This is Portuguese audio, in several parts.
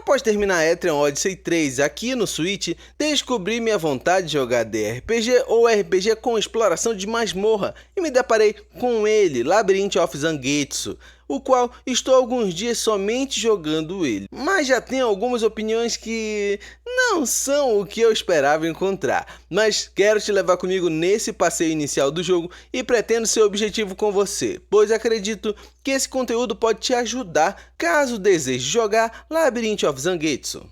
Após terminar Etrian Odyssey 3 aqui no Switch, descobri minha vontade de jogar DRPG ou RPG com exploração de masmorra e me deparei com ele, Labyrinth of Zangetsu, o qual estou há alguns dias somente jogando ele, mas já tenho algumas opiniões que não são o que eu esperava encontrar, mas quero te levar comigo nesse passeio inicial do jogo e pretendo ser objetivo com você, pois acredito que esse conteúdo pode te ajudar caso deseje jogar Labyrinth of Zangetsu.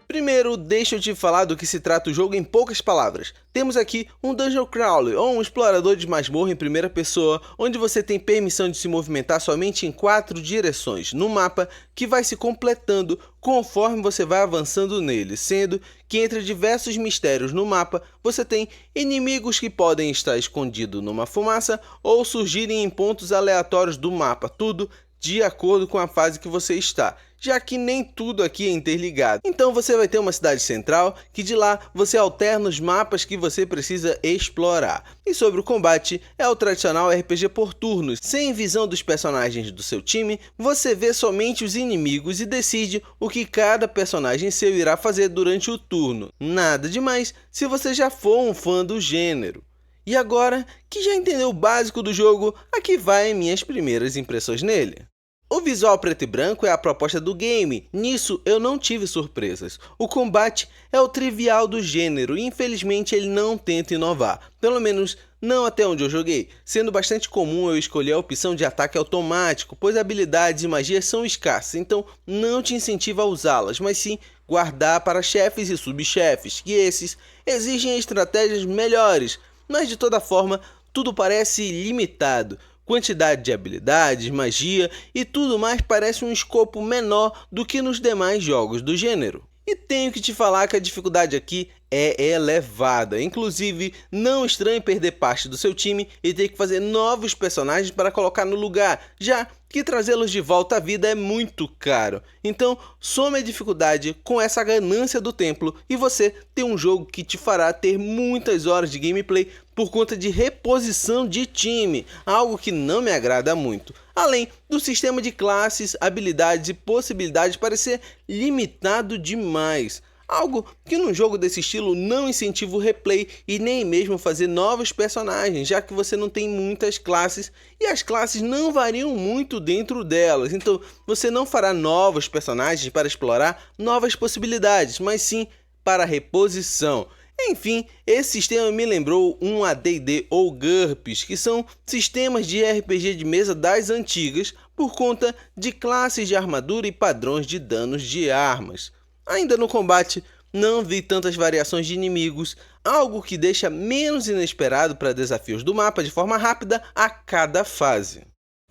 Primeiro, deixa eu te falar do que se trata o jogo em poucas palavras. Temos aqui um Dungeon Crawler, ou um explorador de masmorra em primeira pessoa, onde você tem permissão de se movimentar somente em 4 direções no mapa, que vai se completando conforme você vai avançando nele, sendo que entre diversos mistérios no mapa, você tem inimigos que podem estar escondidos numa fumaça ou surgirem em pontos aleatórios do mapa, tudo de acordo com a fase que você está, já que nem tudo aqui é interligado. Então você vai ter uma cidade central, que de lá você alterna os mapas que você precisa explorar. E sobre o combate, é o tradicional RPG por turnos. Sem visão dos personagens do seu time, você vê somente os inimigos e decide o que cada personagem seu irá fazer durante o turno. Nada demais se você já for um fã do gênero. E agora que já entendeu o básico do jogo, aqui vai minhas primeiras impressões nele. O visual preto e branco é a proposta do game, nisso eu não tive surpresas. O combate é o trivial do gênero e infelizmente ele não tenta inovar, pelo menos não até onde eu joguei, sendo bastante comum eu escolher a opção de ataque automático, pois habilidades e magias são escassas, então não te incentiva a usá-las, mas sim guardar para chefes e subchefes, que esses exigem estratégias melhores, mas de toda forma tudo parece limitado. Quantidade de habilidades, magia e tudo mais parece um escopo menor do que nos demais jogos do gênero. E tenho que te falar que a dificuldade aqui é elevada, inclusive não estranhe perder parte do seu time e ter que fazer novos personagens para colocar no lugar, já que trazê-los de volta à vida é muito caro. Então some a dificuldade com essa ganância do templo e você tem um jogo que te fará ter muitas horas de gameplay por conta de reposição de time, algo que não me agrada muito. Além do sistema de classes, habilidades e possibilidades parecer limitado demais. Algo que num jogo desse estilo não incentiva o replay e nem mesmo fazer novos personagens, já que você não tem muitas classes e as classes não variam muito dentro delas. Então você não fará novos personagens para explorar novas possibilidades, mas sim para reposição. Enfim, esse sistema me lembrou um AD&D ou GURPS, que são sistemas de RPG de mesa das antigas por conta de classes de armadura e padrões de danos de armas. Ainda no combate, não vi tantas variações de inimigos, algo que deixa menos inesperado para desafios do mapa de forma rápida a cada fase.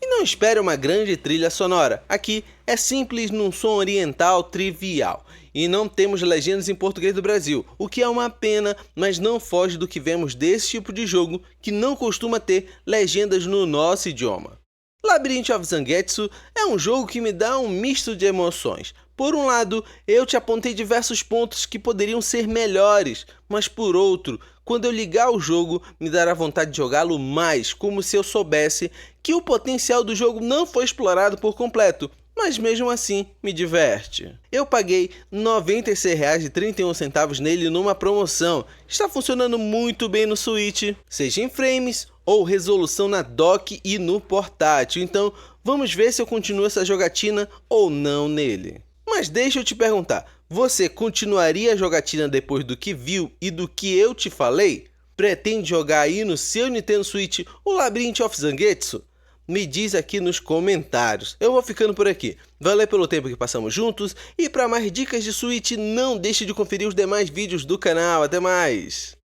E não espere uma grande trilha sonora, aqui é simples num som oriental trivial. E não temos legendas em português do Brasil, o que é uma pena, mas não foge do que vemos desse tipo de jogo que não costuma ter legendas no nosso idioma. Labyrinth of Zangetsu é um jogo que me dá um misto de emoções. Por um lado, eu te apontei diversos pontos que poderiam ser melhores, mas por outro, quando eu ligar o jogo, me dará vontade de jogá-lo mais, como se eu soubesse que o potencial do jogo não foi explorado por completo, mas mesmo assim me diverte. Eu paguei R$ 96,31 nele numa promoção, está funcionando muito bem no Switch, seja em frames ou resolução na dock e no portátil, então vamos ver se eu continuo essa jogatina ou não nele. Mas deixa eu te perguntar, você continuaria a jogatina depois do que viu e do que eu te falei? Pretende jogar aí no seu Nintendo Switch o Labyrinth of Zangetsu? Me diz aqui nos comentários. Eu vou ficando por aqui. Valeu pelo tempo que passamos juntos e para mais dicas de Switch não deixe de conferir os demais vídeos do canal. Até mais!